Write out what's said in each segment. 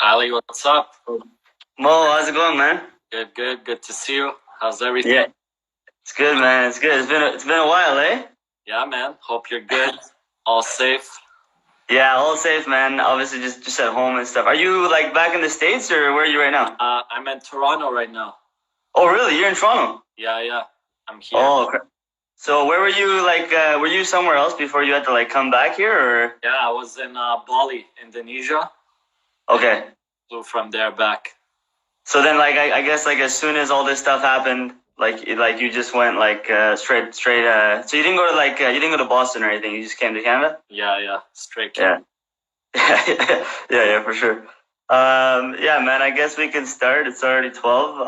Ali, what's up? Mo, how's it going, man? Good to see you. How's everything? Yeah, it's good, man. It's good. It's been a while, eh? Yeah, man. Hope you're good. All safe. Yeah, all safe, man. Obviously, just at home and stuff. Are you like back in the States, or where are you right now? I'm in Toronto right now. Oh, really? You're in Toronto? Yeah. I'm here. Oh, okay. So where were you? Like, were you somewhere else before you had to like come back here, or? Yeah, I was in Bali, Indonesia. Okay. Flew from there back. So then, like, I guess like as soon as all this stuff happened, like you just went like straight. So you didn't go to like you didn't go to Boston or anything. You just came to Canada. Yeah. Straight. Yeah. Yeah, for sure. Yeah, man. I guess we can start. It's already 12.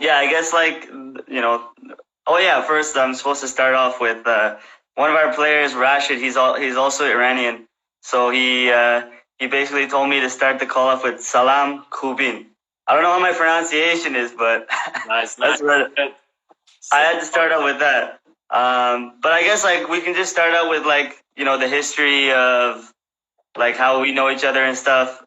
Yeah, I guess like Oh yeah. First, I'm supposed to start off with one of our players, Rashid. He's also Iranian, so he basically told me to start the call off with Salam Kubin. I don't know how my pronunciation is, but Nice. that's what I had to start out with that. But I guess like we can just start out with like the history of like how we know each other and stuff.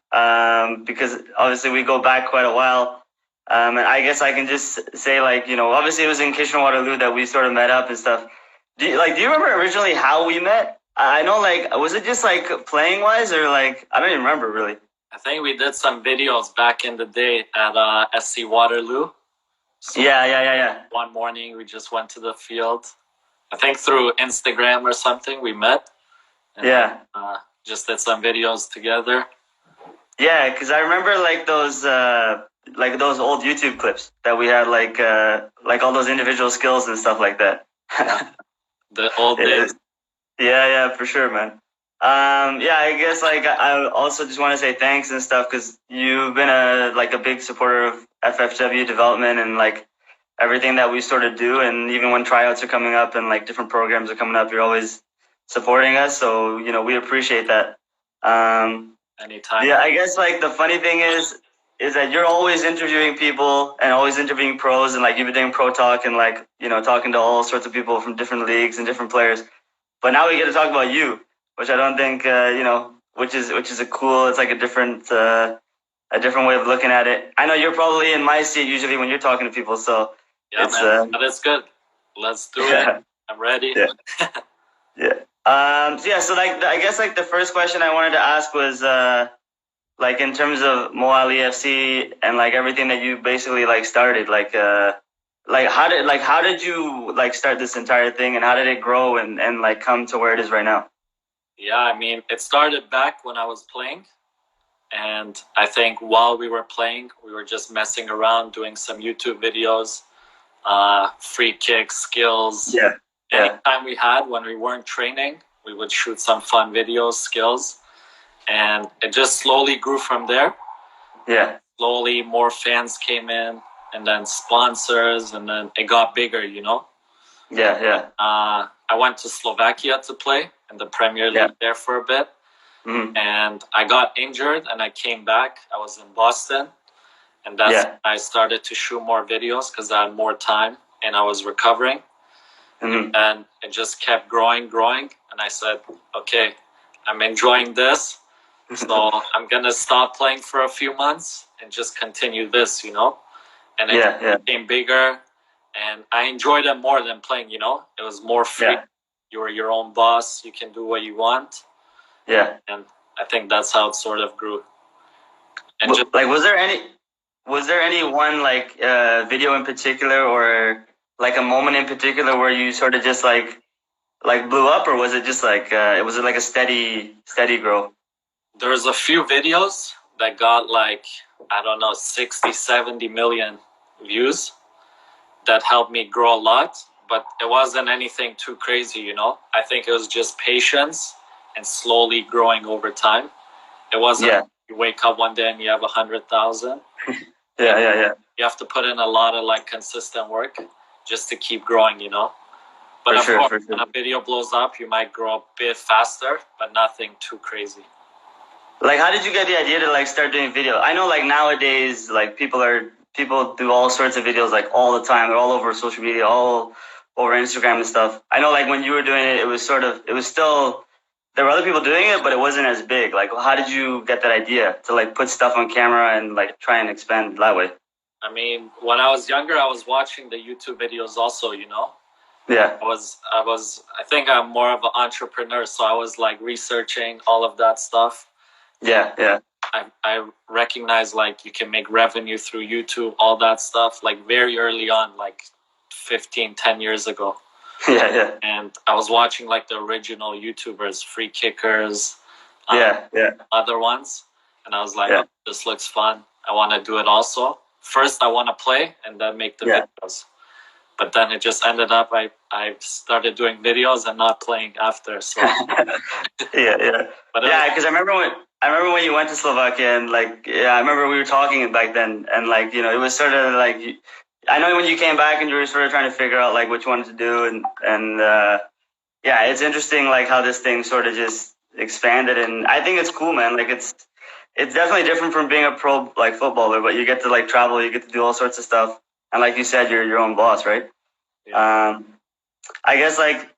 Because obviously we go back quite a while. And I guess I can just say like obviously it was in Kitchener-Waterloo that we sort of met up and stuff. Do you remember originally how we met? I know, like, was it just like playing wise, or like I don't even remember really. I think we did some videos back in the day at SC Waterloo. So Yeah. One morning we just went to the field. I think through Instagram or something we met. And just did some videos together. Yeah, because I remember like those old YouTube clips that we had, like all those individual skills and stuff like that. The old days. Yeah, for sure, man. Yeah, I guess like I also just want to say thanks and stuff because you've been a big supporter of FFTW Development and like everything that we sort of do, and even when tryouts are coming up and like different programs are coming up, you're always supporting us. So we appreciate that. Anytime. Yeah, I guess like the funny thing is that you're always interviewing people and always interviewing pros, and like you've been doing pro talk and like talking to all sorts of people from different leagues and different players. But now we get to talk about you, which I don't think which is a cool. It's like a different way of looking at it. I know you're probably in my seat usually when you're talking to people, so yeah, man, that's good. Let's do it. I'm ready. Yeah. So like I guess like the first question I wanted to ask was like in terms of Mo Ali FC and like everything that you basically like started, like how did you like start this entire thing, and how did it grow and like come to where it is right now? Yeah, I mean, it started back when I was playing, and I think while we were playing, we were just messing around, doing some YouTube videos, free kicks, skills. Yeah. Anytime we had when we weren't training, we would shoot some fun videos, skills, and it just slowly grew from there. Yeah. Slowly, more fans came in, and then sponsors, and then it got bigger, Yeah. I went to Slovakia to play in the Premier League there for a bit. Mm-hmm. And I got injured and I came back. I was in Boston, and that's when I started to shoot more videos because I had more time and I was recovering. Mm-hmm. And it just kept growing. And I said, okay, I'm enjoying this. So I'm going to stop playing for a few months and just continue this, And it became bigger, and I enjoyed it more than playing, It was more free. Yeah. You were your own boss. You can do what you want. Yeah. And I think that's how it sort of grew. And was there any one like video in particular, or like a moment in particular where you sort of just like blew up, or was it just like was it like a steady growth? There's a few videos that got like, I don't know, 60, 70 million views that helped me grow a lot, but it wasn't anything too crazy, I think it was just patience and slowly growing over time. It wasn't you wake up one day and you have 100,000. Yeah. You have to put in a lot of like consistent work just to keep growing, But for of course, sure. when a video blows up, you might grow a bit faster, but nothing too crazy. Like, how did you get the idea to like start doing video? I know like nowadays, like people do all sorts of videos like all the time. They're all over social media, all over Instagram and stuff. I know like when you were doing it, it was still there were other people doing it, but it wasn't as big. Like, how did you get that idea to like put stuff on camera and like try and expand that way? I mean, when I was younger, I was watching the YouTube videos also, you know. Yeah. I think I'm more of an entrepreneur, so I was like researching all of that stuff. Yeah, yeah. I recognize like you can make revenue through YouTube, all that stuff, like very early on, like 10 years ago. Yeah, yeah. And I was watching like the original YouTubers, Free Kickers, Yeah, yeah. other ones. And I was like, Yeah. oh, this looks fun. I want to do it also. First, I want to play and then make the Yeah. videos. But then it just ended up, I started doing videos and not playing after. So Yeah, yeah. But Yeah, because I remember when you went to Slovakia, and like, yeah, I remember we were talking back then, and like, you know, it was sort of like, I know when you came back and you were sort of trying to figure out like which one to do, and yeah, it's interesting like how this thing sort of just expanded, and I think it's cool, man. Like it's definitely different from being a pro like footballer, but you get to like travel, you get to do all sorts of stuff, and like you said, you're your own boss, right? Yeah. I guess like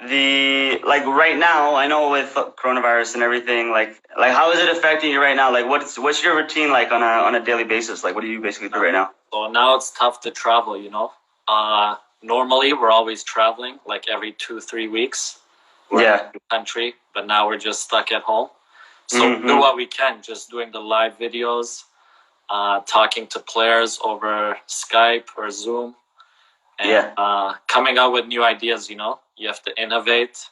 right now, I know with coronavirus and everything, like how is it affecting you right now? Like what's your routine like on a daily basis? Like what do you basically do right now? So now it's tough to travel, you know. Normally we're always traveling, like every 2-3 weeks. We're Yeah. in the country, but now we're just stuck at home. So we do what we can, just doing the live videos, talking to players over Skype or Zoom, and coming up with new ideas, you know. You have to innovate.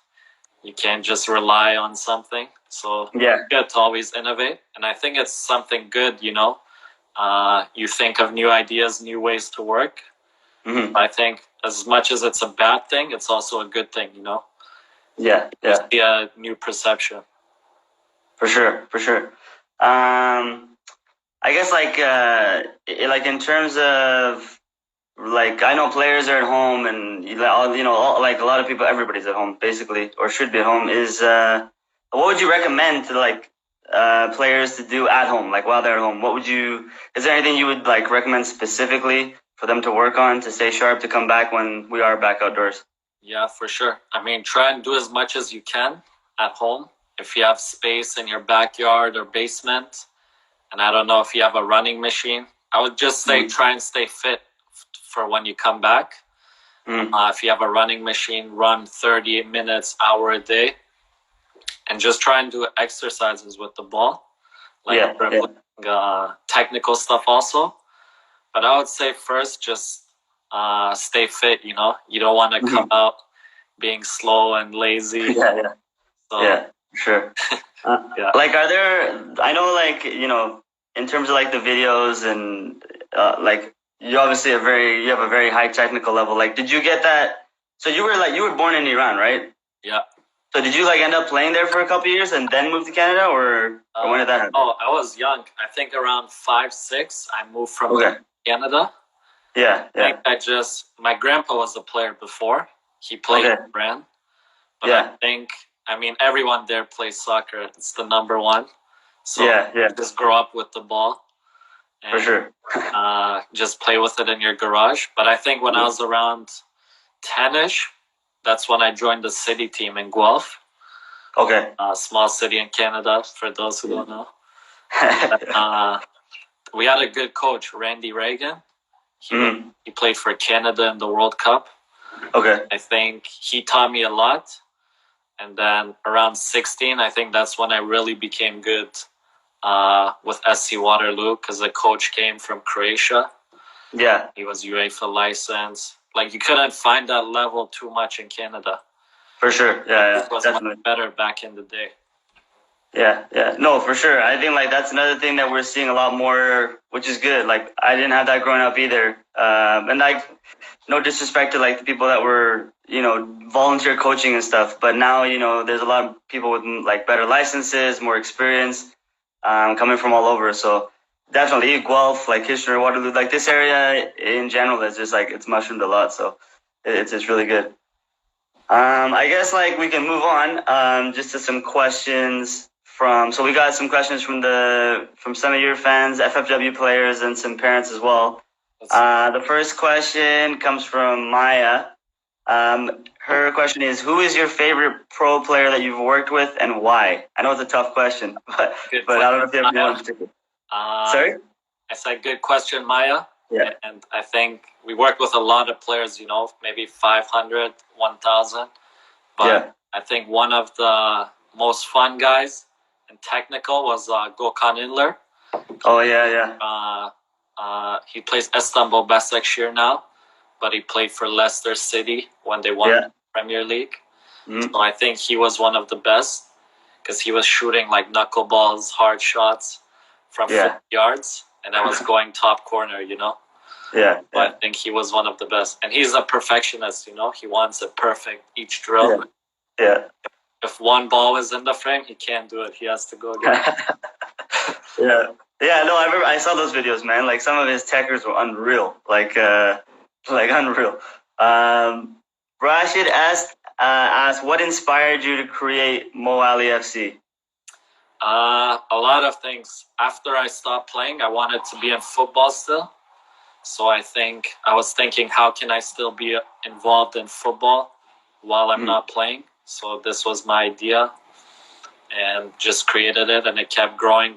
You can't just rely on something. So you have to always innovate. And I think it's something good, you know. You think of new ideas, new ways to work. I think as much as it's a bad thing, it's also a good thing, you know. Yeah, yeah. You see a new perception. For sure, for sure. I guess like in terms of like, I know players are at home, and like a lot of people, everybody's at home basically, or should be at home. What would you recommend to like players to do at home, like while they're at home? Is there anything you would like recommend specifically for them to work on to stay sharp to come back when we are back outdoors? Yeah, for sure. I mean, try and do as much as you can at home. If you have space in your backyard or basement, and I don't know if you have a running machine, I would just say try and stay fit for when you come back. If you have a running machine, run 30 minutes, hour a day, and just try and do exercises with the ball, like technical stuff also. But I would say first, just stay fit. You know, you don't want to come out being slow and lazy. Yeah, sure. Like, I know, like, you know, in terms of like the videos and like, you obviously you have a very high technical level. Like, did you get that? So you were born in Iran, right? Yeah. So did you like end up playing there for a couple of years and then move to Canada, or when did that happen? Oh, I was young. I think around 5-6, I moved from Canada. Yeah, yeah. I think my grandpa was a player before. He played in Iran. But I mean, everyone there plays soccer. It's the number one. So just grow up with the ball. And, for sure. Just play with it in your garage. But I think when I was around 10-ish, that's when I joined the city team in Guelph. Okay. A small city in Canada, for those who don't know. We had a good coach, Randy Reagan. He played for Canada in the World Cup. Okay. I think he taught me a lot. And then around 16, I think that's when I really became good with SC Waterloo, because the coach came from Croatia. Yeah. He was UEFA licensed. Like, you couldn't find that level too much in Canada. For sure. Yeah, it was definitely much better back in the day. Yeah. No, for sure. I think like that's another thing that we're seeing a lot more, which is good. Like, I didn't have that growing up either. And like, no disrespect to like the people that were, you know, volunteer coaching and stuff, but now, you know, there's a lot of people with like better licenses, more experience, coming from all over. So definitely Guelph, like Kitchener, Waterloo, like this area in general is just like, it's mushroomed a lot. So it's really good. I guess like we can move on just to some questions so we got some questions from some of your fans, FFW players, and some parents as well. The first question comes from Maya. Her question is, who is your favorite pro player that you've worked with and why? I know it's a tough question, but I don't know if you have anyone in particular. Sorry? I said good question, Maya. Yeah. And I think we worked with a lot of players, maybe 500, 1,000. But Yeah. I think one of the most fun guys and technical was Gökhan Inler. Oh, yeah. He plays Istanbul Başakşehir now, but he played for Leicester City when they won the Premier League. Mm-hmm. So I think he was one of the best because he was shooting like knuckleballs, hard shots from 50 yards, and I was going top corner, Yeah. But I think he was one of the best. And he's a perfectionist, He wants it perfect each drill. Yeah. If one ball is in the frame, he can't do it. He has to go again. Yeah. Yeah, no, I remember I saw those videos, man. Like some of his techers were unreal. Like unreal. Rashid asked, what inspired you to create Mo Ali FC? A lot of things. After I stopped playing, I wanted to be in football still. So I was thinking, how can I still be involved in football while I'm not playing? So this was my idea and just created it, and it kept growing,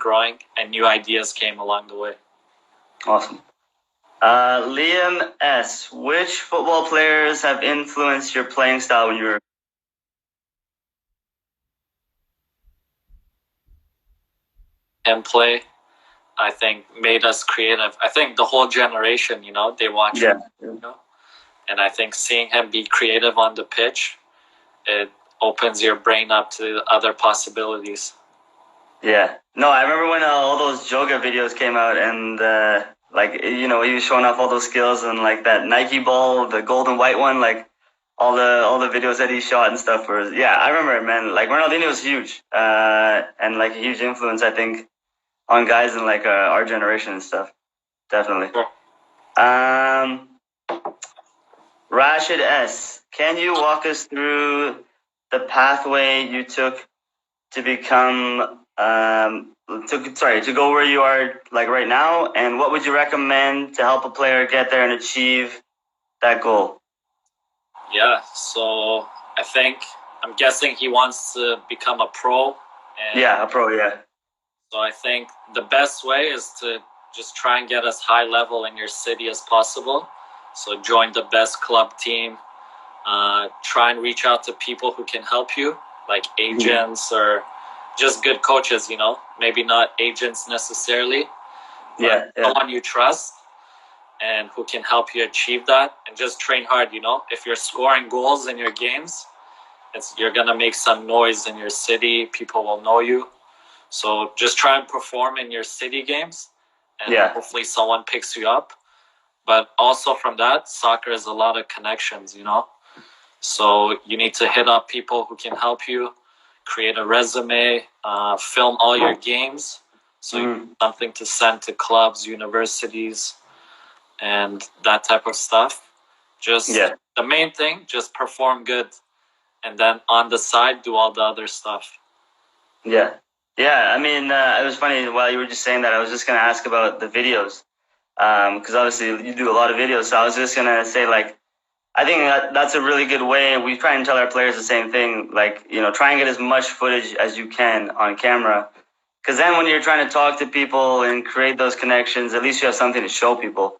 and new ideas came along the way. Awesome. Liam S., which football players have influenced your playing style when you were... And play, I think, made us creative. I think the whole generation, they watch him, and I think seeing him be creative on the pitch, it opens your brain up to other possibilities. Yeah. No, I remember when all those Joga videos came out and, he was showing off all those skills and, like, that Nike ball, the gold and white one, like, all the videos that he shot and stuff were... Yeah, I remember it, man. Like, Ronaldinho was huge. And, like, a huge influence, I think, on guys in, like, our generation and stuff. Definitely. Sure. Rashid S., can you walk us through the pathway you took to become... to go where you are, like, right now, and what would you recommend to help a player get there and achieve that goal? Yeah, so I'm guessing he wants to become a pro. A pro, yeah. So I think the best way is to just try and get as high level in your city as possible. So join the best club team. Try and reach out to people who can help you, like agents or just good coaches, maybe not agents necessarily, but someone you trust and who can help you achieve that, and just train hard. If you're scoring goals in your games, you're going to make some noise in your city. People will know you. So just try and perform in your city games, and hopefully someone picks you up. But also from that, soccer is a lot of connections, So you need to hit up people who can help you, create a resume, film all your games, so you have something to send to clubs, universities, and that type of stuff. The main thing, just perform good, and then on the side, do all the other stuff. Yeah. I mean, it was funny while you were just saying that. I was just going to ask about the videos, because obviously you do a lot of videos. So I was just going to say, like, I think that's a really good way. We try and tell our players the same thing. Like, try and get as much footage as you can on camera. Because then when you're trying to talk to people and create those connections, at least you have something to show people,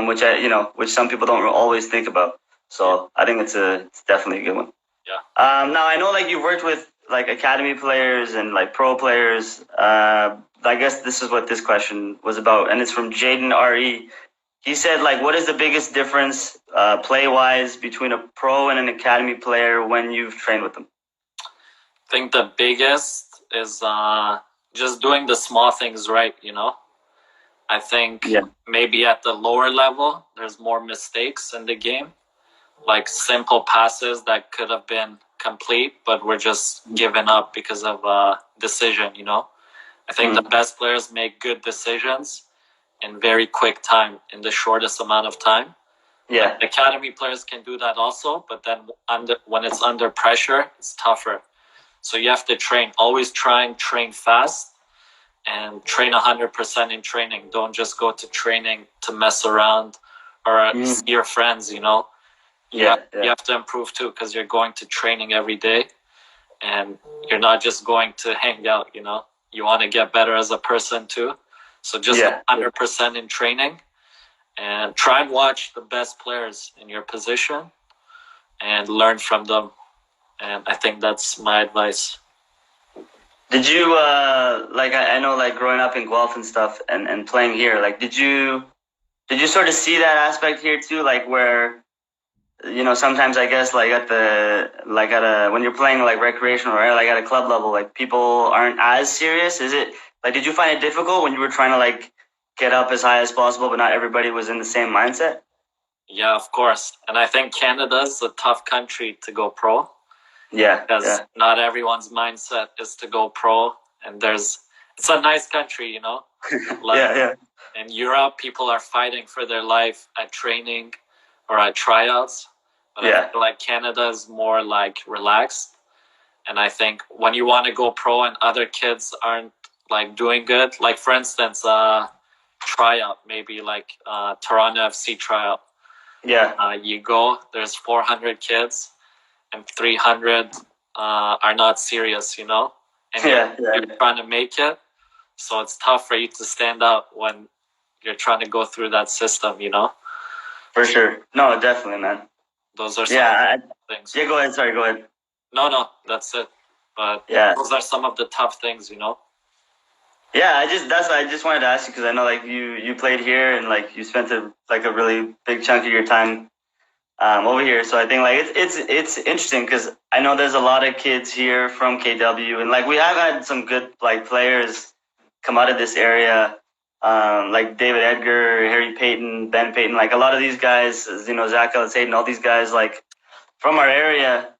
which some people don't always think about. So I think it's definitely a good one. Yeah. Now, I know, like, you've worked with, like, academy players and, like, pro players. I guess this is what this question was about. And it's from Jaden R.E. He said, like, what is the biggest difference play-wise between a pro and an academy player when you've trained with them? I think the biggest is just doing the small things right, I think maybe at the lower level, there's more mistakes in the game, like simple passes that could have been complete, but we're just giving up because of decision, I think the best players make good decisions in very quick time, in the shortest amount of time. Yeah. Like, academy players can do that also, but then when it's under pressure, it's tougher. So you have to always try and train fast and train 100% in training. Don't just go to training to mess around or see your friends, You have to improve too, because you're going to training every day, and you're not just going to hang out. You want to get better as a person too. So just 100% in training, and try and watch the best players in your position and learn from them. And I think that's my advice. Did you I know, like, growing up in Guelph and stuff, and playing here, like, did you sort of see that aspect here too, like, where, sometimes I guess, like, when you're playing like recreational or like at a club level, like, people aren't as serious? Is it like, did you find it difficult when you were trying to like get up as high as possible, but not everybody was in the same mindset? Yeah, of course. And I think Canada's a tough country to go pro. Yeah. Because not everyone's mindset is to go pro. And it's a nice country, Like, in Europe, people are fighting for their life at training or at tryouts. But I feel like Canada is more like relaxed. And I think when you want to go pro and other kids aren't like doing good, like for instance, tryout, maybe like Toronto FC tryout. Yeah. You go, there's 400 kids and 300 are not serious, And you're trying to make it. So it's tough for you to stand out when you're trying to go through that system, For sure. No, definitely, man. Those are some things. Yeah, go ahead. Sorry, go ahead. No, that's it. But those are some of the tough things, Yeah, I just wanted to ask you, because I know, like, you played here, and like you spent a really big chunk of your time over here. So I think like it's interesting, because I know there's a lot of kids here from KW, and like we have had some good like players come out of this area, like David Edgar, Harry Payton, Ben Payton, like a lot of these guys, Zach Ellis Hayden, all these guys like from our area.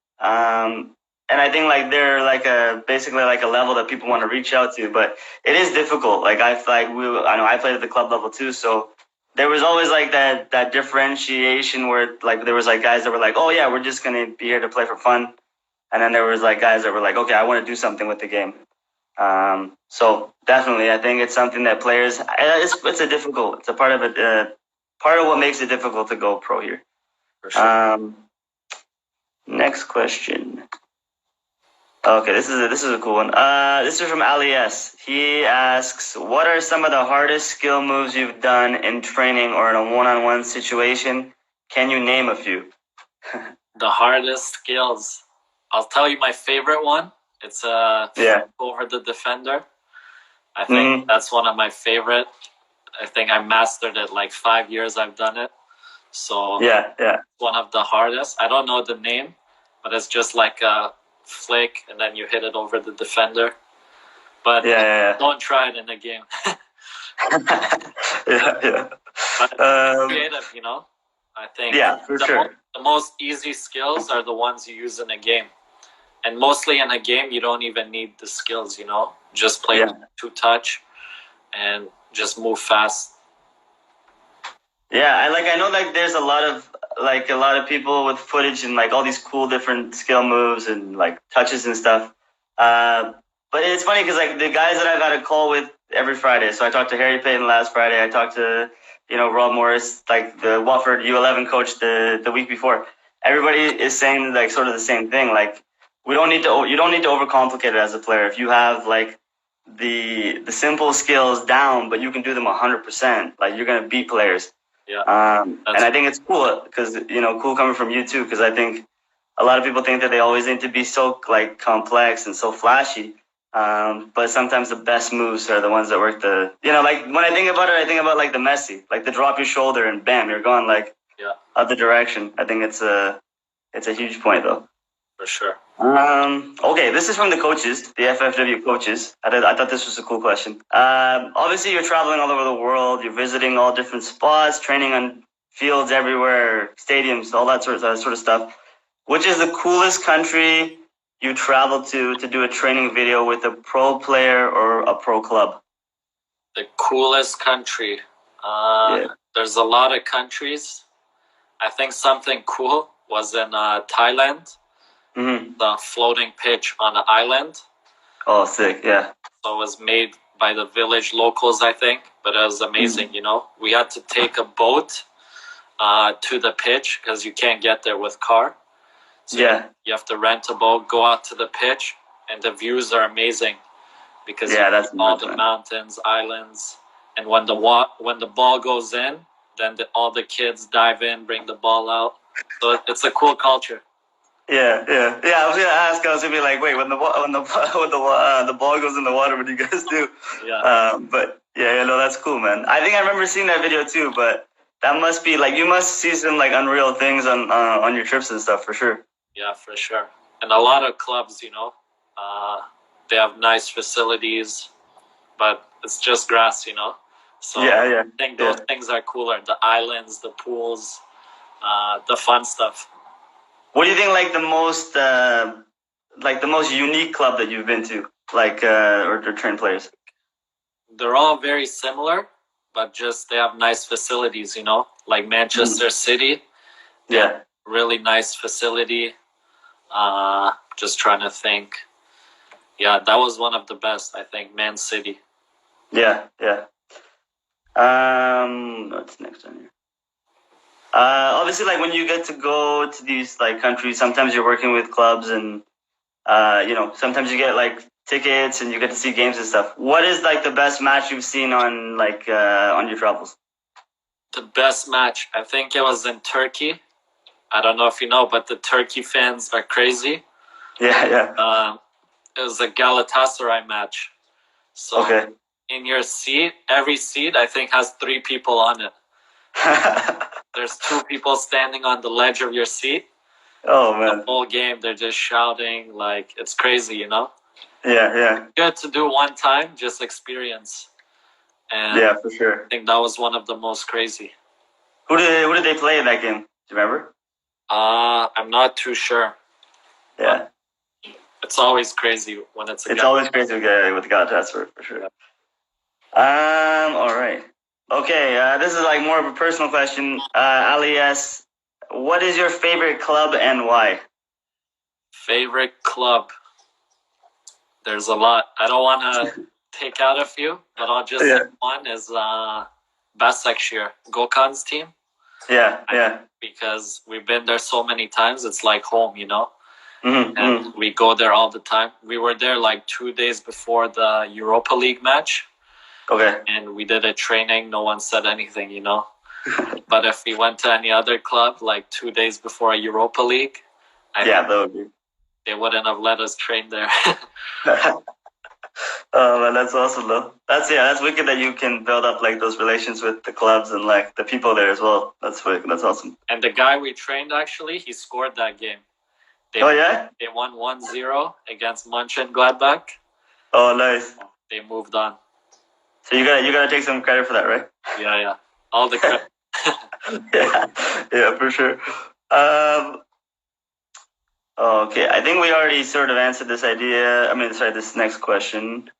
And I think like they're like basically like a level that people want to reach out to, but it is difficult. Like I know I played at the club level too, so there was always like that differentiation where like there was like guys that were like, oh yeah, we're just gonna be here to play for fun, and then there was like guys that were like, okay, I want to do something with the game. So definitely, I think it's something that players, it's a part of it, part of what makes it difficult to go pro here. For sure. Next question. Okay, this is a cool one. This is from Ali S. He asks, what are some of the hardest skill moves you've done in training or in a one-on-one situation? Can you name a few? The hardest skills. I'll tell you my favorite one. It's over the defender. I think that's one of my favorite. I think I mastered it like 5 years I've done it. So one of the hardest. I don't know the name, but it's just like a flick and then you hit it over the defender. But don't try it in a game. But creative, I think the most easy skills are the ones you use in a game. And mostly in a game, you don't even need the skills, Just play to touch and just move fast. Yeah, I know like there's a lot of people with footage and like all these cool different skill moves and like touches and stuff. But it's funny because like the guys that I've had a call with every Friday. So I talked to Harry Payton last Friday. I talked to Rob Morris, like the Watford U11 coach the week before. Everybody is saying like sort of the same thing. Like you don't need to overcomplicate it as a player. If you have like the simple skills down, but you can do them 100%, like you're gonna beat players. Yeah. And I think it's cool because, cool coming from you too, because I think a lot of people think that they always need to be so like complex and so flashy. But sometimes the best moves are the ones that work like when I think about it, I think about like the Messi, like the drop your shoulder and bam, you're gone like other direction. I think it's a huge point though. For sure. Okay, this is from the coaches, the FFW coaches. I thought this was a cool question. Obviously, you're traveling all over the world. You're visiting all different spots, training on fields everywhere, stadiums, all that sort of stuff. Which is the coolest country you traveled to do a training video with a pro player or a pro club? The coolest country? There's a lot of countries. I think something cool was in Thailand. The floating pitch on the island. Oh, sick, yeah. So it was made by the village locals, I think, but it was amazing, We had to take a boat to the pitch because you can't get there with car. So you have to rent a boat, go out to the pitch, and the views are amazing because that's all the mountains, islands, and when the ball goes in, then all the kids dive in, bring the ball out. So it's a cool culture. Yeah. I was gonna ask. I was gonna be like, wait, when the ball goes in the water, what do you guys do? Yeah. But yeah, no, that's cool, man. I think I remember seeing that video too. But that must be like, you must see some like unreal things on your trips and stuff for sure. Yeah, for sure. And a lot of clubs, they have nice facilities, but it's just grass, So I think those things are cooler. The islands, the pools, the fun stuff. What do you think, like the most unique club that you've been to, like or trained players? They're all very similar, but just they have nice facilities, like Manchester City. Yeah. Really nice facility. Just trying to think. Yeah, that was one of the best, I think, Man City. Yeah. What's next on here? Obviously, like when you get to go to these like countries, sometimes you're working with clubs, and sometimes you get like tickets and you get to see games and stuff. What is like the best match you've seen on your travels? The best match, I think it was in Turkey. I don't know if you know, but the Turkey fans are crazy. Yeah. It was a Galatasaray match. So in your seat, every seat I think has 3 people on it. There's 2 people standing on the ledge of your seat. Oh man! The whole game they're just shouting, like it's crazy, Yeah. Good to do one time, just experience. And yeah, for sure. I think that was one of the most crazy. Who did they play in that game? Do you remember? I'm not too sure. Yeah. It's always crazy when it's always crazy with Galatasaray for sure. All right. Okay, this is like more of a personal question. Alias, what is your favorite club and why? Favorite club? There's a lot. I don't want to take out a few, but I'll just say one is Başakşehir, Gökhan's team. Yeah. Because we've been there so many times, it's like home, Mm-hmm, and we go there all the time. We were there like 2 days before the Europa League match. Okay. And we did a training. No one said anything, But if we went to any other club like 2 days before a Europa League, they wouldn't have let us train there. Oh man, that's awesome though. That's wicked that you can build up like those relations with the clubs and like the people there as well. That's awesome. And the guy we trained, actually, he scored that game. They won 1-0 against Mönchengladbach. Oh, nice. They moved on. So you gotta take some credit for that, right? Yeah. All the credit. yeah, for sure. Okay, I think we already sort of answered this this next question.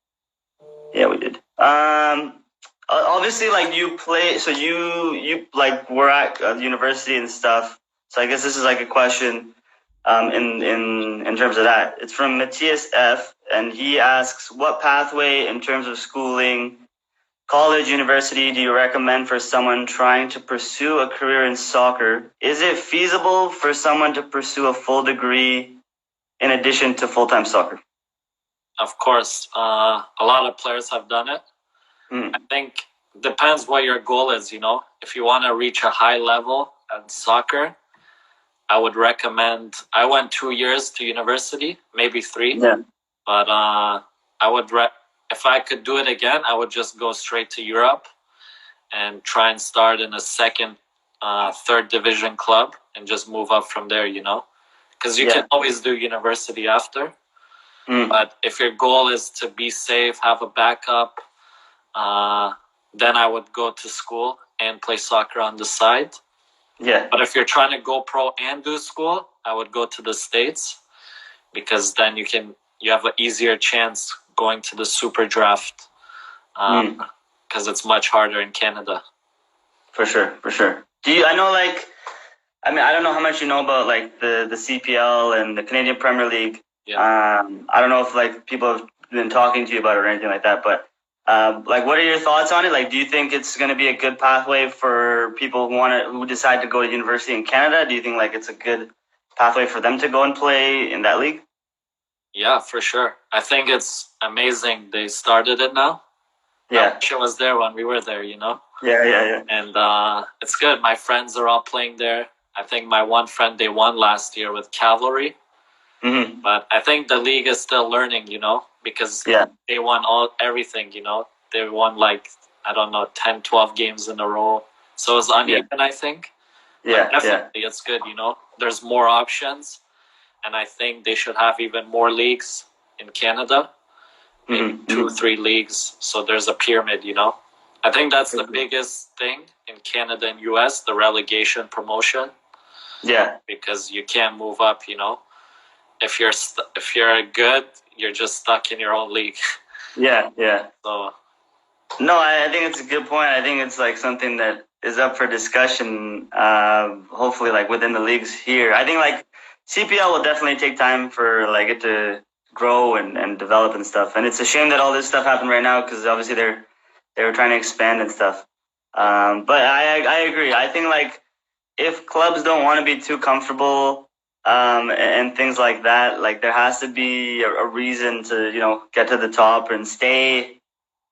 Yeah, we did. Obviously, like you play, so you like were at university and stuff. So I guess this is like a question, in terms of that. It's from Matthias F, and he asks, what pathway in terms of schooling, college, university, do you recommend for someone trying to pursue a career in soccer? Is it feasible for someone to pursue a full degree in addition to full-time soccer? Of course. A lot of players have done it. I think it depends what your goal is, If you want to reach a high level at soccer, I would recommend, I went 2 years to university, maybe 3. Yeah. But if I could do it again, I would just go straight to Europe and try and start in a second, third division club and just move up from there, Because you can always do university after. But if your goal is to be safe, have a backup, then I would go to school and play soccer on the side. Yeah. But if you're trying to go pro and do school, I would go to the States, because then you have an easier chance going to the super draft, because it's much harder in Canada. For sure. I don't know how much you know about like the CPL and the Canadian Premier League. Yeah. I don't know if like people have been talking to you about it or anything like that, but Like, what are your thoughts on it? Like, do you think it's going to be a good pathway for people who decide to go to university in Canada? Do you think like it's a good pathway for them to go and play in that league? Yeah, for sure. I think it's amazing they started it now. Yeah. I wish I was there when we were there, you know? Yeah. And it's good. My friends are all playing there. I think my one friend, they won last year with Cavalry. Mm-hmm. But I think the league is still learning, you know, because they won everything, you know. They won like, I don't know, 10, 12 games in a row. So it's uneven, I think. But definitely it's good, you know. There's more options. And I think they should have even more leagues in Canada. Maybe 2, 3 leagues. So there's a pyramid, you know. I think that's the biggest thing in Canada and US, the relegation promotion. Yeah. Because you can't move up, you know. If you're good, you're just stuck in your own league. Yeah. So no, I think it's a good point. I think it's like something that is up for discussion. Hopefully, like within the leagues here. I think like CPL will definitely take time for like it to grow and develop and stuff. And it's a shame that all this stuff happened right now because obviously they were trying to expand and stuff. But I agree. I think like if clubs don't want to be too comfortable and things like that, like there has to be a reason to, you know, get to the top and stay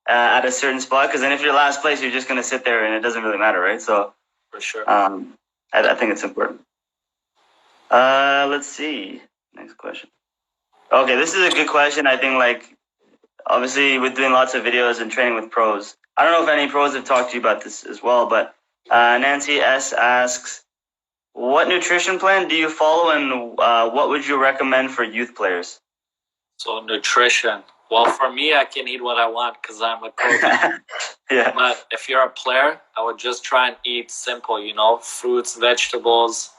at a certain spot. Because then if you're last place, you're just going to sit there and it doesn't really matter, right? So for sure. I think it's important. Let's see. Next question. Okay, this is a good question. I think like obviously with doing lots of videos and training with pros. I don't know if any pros have talked to you about this as well, but Nancy S asks, what nutrition plan do you follow and what would you recommend for youth players? So nutrition. Well, for me, I can eat what I want because I'm a coach. Yeah. But if you're a player, I would just try and eat simple, you know, fruits, vegetables,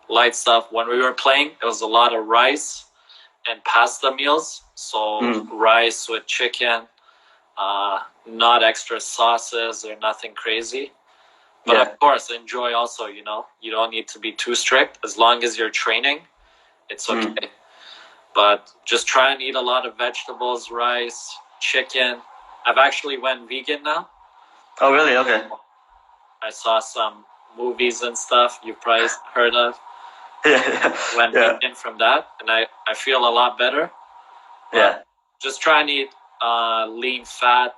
light stuff. When we were playing, it was a lot of rice and pasta meals. So rice with chicken, not extra sauces or nothing crazy. But of course, enjoy also, you know. You don't need to be too strict. As long as you're training, it's okay. But just try and eat a lot of vegetables, rice, chicken. I've actually went vegan now. Oh, really? Okay. I saw some movies and stuff you've probably heard of. Went vegan from that, and I feel a lot better. But just try and eat lean fat,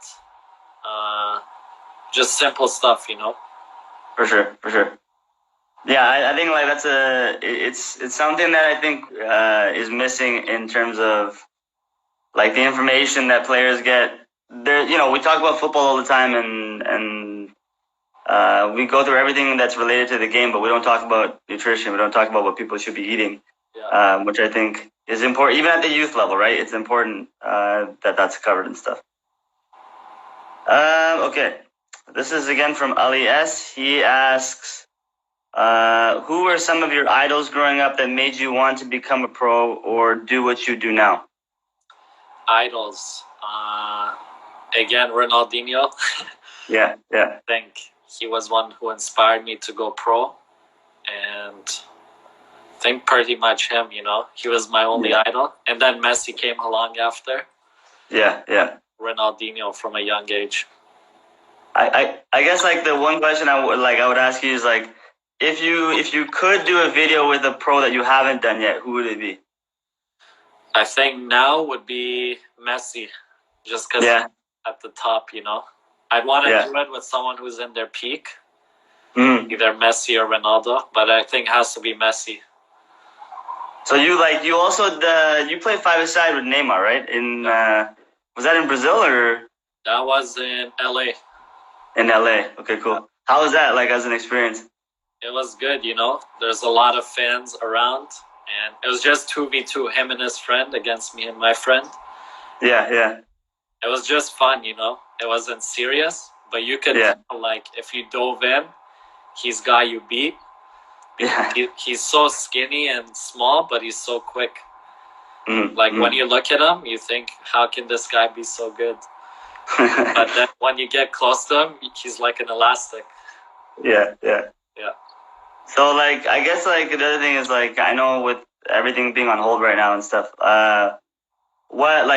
just simple stuff, you know. For sure. Yeah, I think like it's something that I think is missing in terms of like the information that players get. There, you know, we talk about football all the time, and we go through everything that's related to the game, but we don't talk about nutrition. We don't talk about what people should be eating, which I think is important, even at the youth level, right? It's important that that's covered and stuff. Okay, this is again from Ali S. He asks, who were some of your idols growing up that made you want to become a pro or do what you do now? Idols. Again, Ronaldinho. Yeah. I think he was one who inspired me to go pro. And I think pretty much him, you know. He was my only idol. And then Messi came along after. Yeah. Ronaldinho from a young age. I guess like the one question I would ask you is like, if you could do a video with a pro that you haven't done yet, who would it be? I think now would be Messi, just because at the top, you know. I'd want to do it with someone who's in their peak, either Messi or Ronaldo, but I think it has to be Messi. So you played five-a-side with Neymar, right? Was that in Brazil or? That was in LA. In LA, okay, cool. How was that like as an experience? It was good, you know. There's a lot of fans around, and it was just 2v2, him and his friend against me and my friend. Yeah. It was just fun, you know. It wasn't serious, but you could tell, like, if you dove in, he's got you beat. Yeah. He's so skinny and small, but he's so quick. When you look at him, you think, how can this guy be so good? But then when you get close to him, he's like an elastic. Yeah. Yeah. So, like, I guess, like, the other thing is, like, I know with everything being on hold right now and stuff, what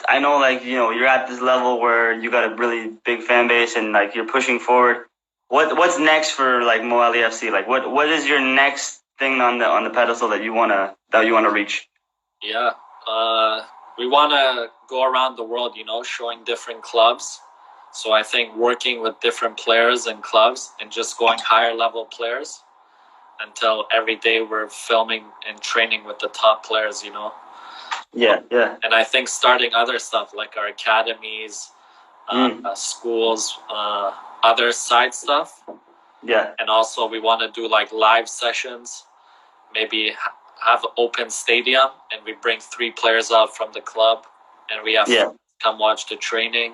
I know, like, you know, you're at this level where you got a really big fan base and like you're pushing forward. What's next for like Moali FC? Like what is your next thing on the pedestal that you wanna reach? Yeah, we want to go around the world, you know, showing different clubs. So I think working with different players and clubs and just going higher level players until every day we're filming and training with the top players, you know. Yeah, yeah. And I think starting other stuff like our academies, schools, other side stuff. Yeah. And also we want to do like live sessions, maybe have an open stadium and we bring 3 players out from the club and we have to come watch the training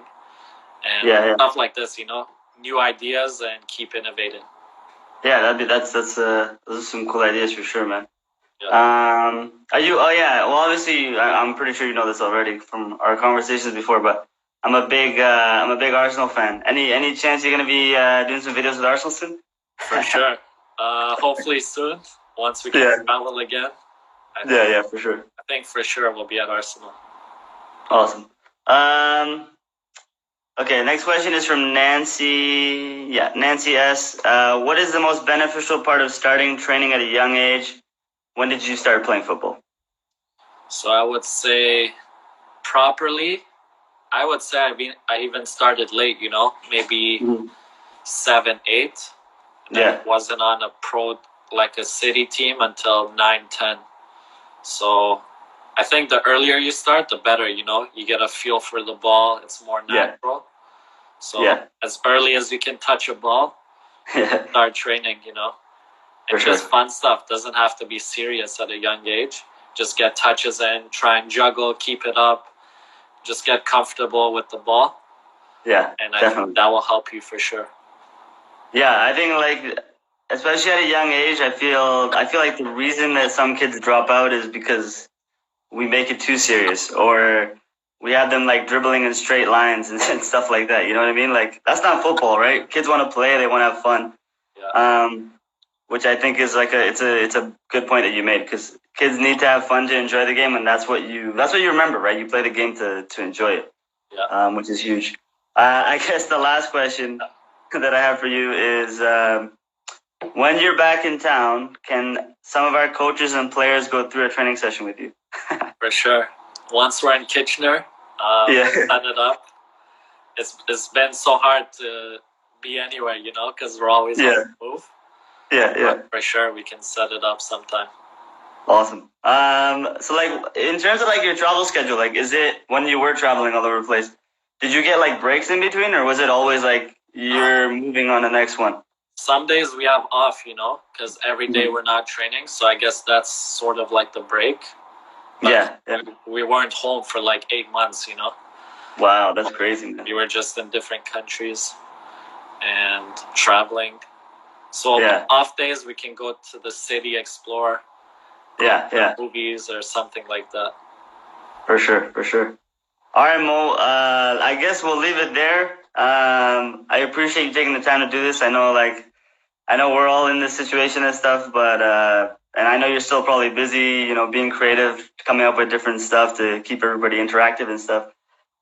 and stuff like this, you know, new ideas and keep innovating. Yeah, those are some cool ideas for sure, man. Yeah. Are you? Oh yeah. Well, obviously, I'm pretty sure you know this already from our conversations before. But I'm a big Arsenal fan. Any chance you're gonna be doing some videos with Arsenal soon? For sure. Hopefully soon, once we can travel again. Yeah, for sure. I think for sure we'll be at Arsenal. Awesome. Okay, next question is from Nancy. Yeah, Nancy S. What is the most beneficial part of starting training at a young age? When did you start playing football? So I would say properly, I would say I even started late, you know, maybe 7, 8. Yeah. I wasn't on a pro, like a city team until 9, 10. So I think the earlier you start, the better, you know. You get a feel for the ball. It's more natural. So as early as you can touch a ball, start training, you know. And just fun stuff. Doesn't have to be serious at a young age. Just get touches in, try and juggle, keep it up. Just get comfortable with the ball. Yeah, and I think that will help you for sure. Yeah, I think like especially at a young age, I feel like the reason that some kids drop out is because we make it too serious, or we have them like dribbling in straight lines and stuff like that. You know what I mean? Like that's not football, right? Kids want to play, they want to have fun. Yeah. Which I think is like it's a good point that you made, because kids need to have fun to enjoy the game, and that's what you remember, right? You play the game to enjoy it. Yeah. Which is huge. I guess the last question that I have for you is, when you're back in town, can some of our coaches and players go through a training session with you? For sure. Once we're in Kitchener, set it up. It's been so hard to be anywhere, you know, because we're always on the move. Yeah. But for sure, we can set it up sometime. Awesome. So like in terms of like your travel schedule, like is it when you were traveling all over the place, did you get like breaks in between, or was it always like you're moving on the next one? Some days we have off, you know, because every day we're not training. So I guess that's sort of like the break. But we weren't home for like 8 months, you know. Wow, that's crazy, man. We were just in different countries and traveling. So off days we can go to the city, explore. Movies or something like that. For sure. All right, Mo. I guess we'll leave it there. I appreciate you taking the time to do this. I know we're all in this situation and stuff, but and I know you're still probably busy, you know, being creative, coming up with different stuff to keep everybody interactive and stuff.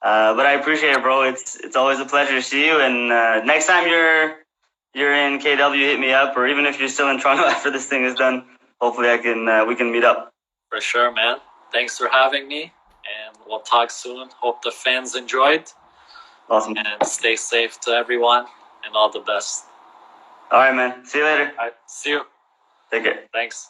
But I appreciate it, bro. It's always a pleasure to see you. And next time you're in KW, hit me up, or even if you're still in Toronto after this thing is done, hopefully we can meet up. For sure, man. Thanks for having me, and we'll talk soon. Hope the fans enjoyed. Awesome. And stay safe to everyone, and all the best. All right, man. See you later. All right. See you. Take care. Thanks.